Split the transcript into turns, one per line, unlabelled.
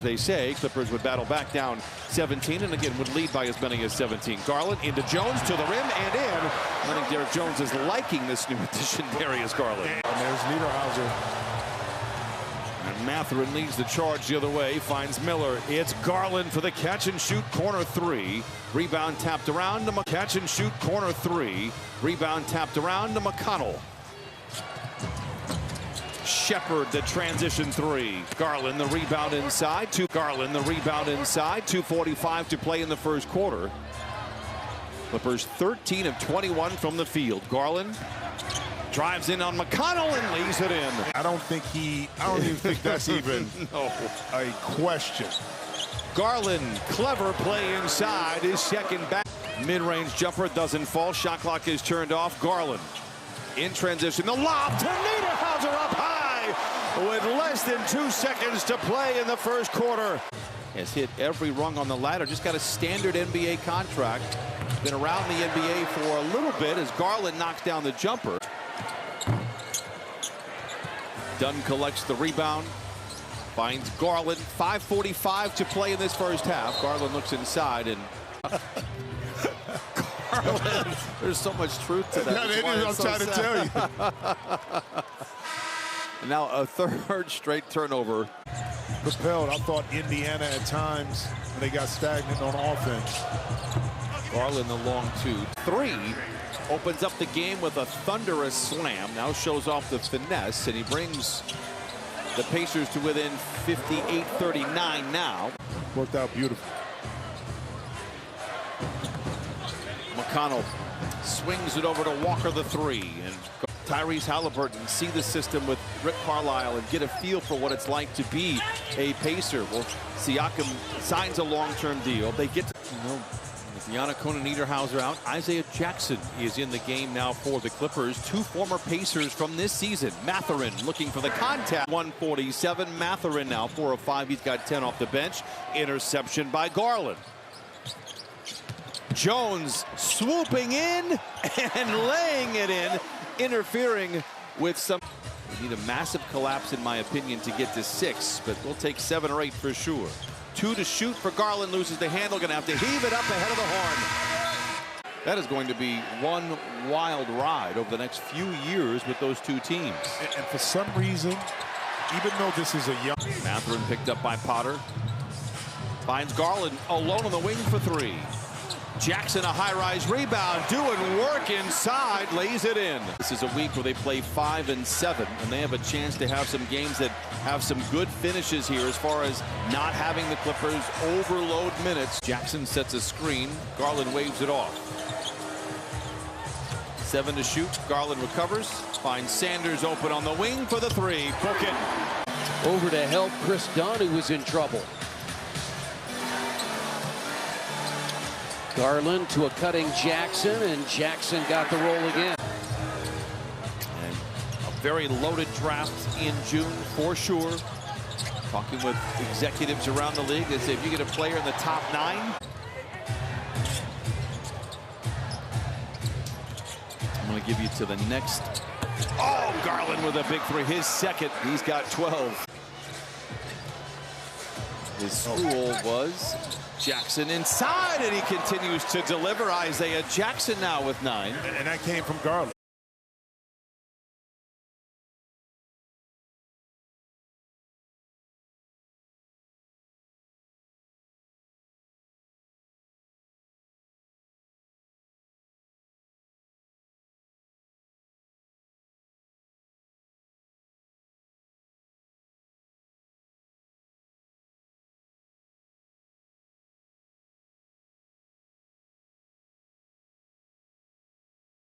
They say Clippers would battle back down 17 and again would lead by as many as 17. Garland into Jones to the rim and in. I think Derek Jones is liking this new addition, Darius Garland.
And there's Niederhauser.
And Mathurin leads the charge the other way, finds Miller. It's Garland for the catch and shoot corner three. Rebound tapped around to catch and shoot corner three. Rebound tapped around to McConnell. Shepard the transition three. Garland the rebound inside. Garland the rebound inside. 2:45 to play in the first quarter. Clippers 13 of 21 from the field. Garland drives in on McConnell and lays it in.
I don't even think that's even a question.
Garland, clever play inside, his second back. Mid-range jumper doesn't fall. Shot clock is turned off. Garland in transition. The lob to Niederhauser up high with less than 2 seconds to play in the first quarter. Has hit every rung on the ladder. Just got a standard NBA contract. Been around the NBA for a little bit as Garland knocks down the jumper. Dunn collects the rebound. Finds Garland. 5:45 to play in this first half. Garland looks inside and Garland. There's so much truth to that.
I'm trying to tell you.
And now a third straight turnover.
Propelled. I thought Indiana at times when they got stagnant on offense.
Garland the long 2-3. Opens up the game with a thunderous slam. Now shows off the finesse, and he brings the Pacers to within 58-39 now.
Worked out beautiful.
McConnell swings it over to Walker the three. And Tyrese Halliburton see the system with Rick Carlisle and get a feel for what it's like to be a Pacer. Well, Siakam signs a long-term deal. They get to, with Giannis and Niederhauser out, Isaiah Jackson is in the game now for the Clippers. Two former Pacers from this season. Mathurin looking for the contact. 147. Mathurin now 4 of 5. He's got 10 off the bench. Interception by Garland. Jones swooping in and laying it in, interfering with some. We need a massive collapse, in my opinion, to get to 6, but we'll take 7 or 8 for sure. 2 to shoot for Garland, loses the handle, gonna have to heave it up ahead of the horn. That is going to be one wild ride over the next few years with those two teams.
And for some reason, even though this is a young...
Mathurin picked up by Potter. Finds Garland alone on the wing for 3. Jackson a high-rise rebound, doing work inside, lays it in. This is a week where they play 5 and 7, and they have a chance to have some games that have some good finishes here as far as not having the Clippers overload minutes. Jackson sets a screen, Garland waves it off. 7 to shoot, Garland recovers, finds Sanders open on the wing for the 3. Book it.
Over to help Chris Dunn, who was in trouble. Garland to a cutting Jackson, and Jackson got the roll again.
And a very loaded draft in June for sure. Talking with executives around the league, they say if you get a player in the top 9, I'm going to give you to the next. Oh, Garland with a big 3, his second. He's got 12. His school was Jackson inside, and he continues to deliver. Isaiah Jackson now with 9.
And that came from Garland.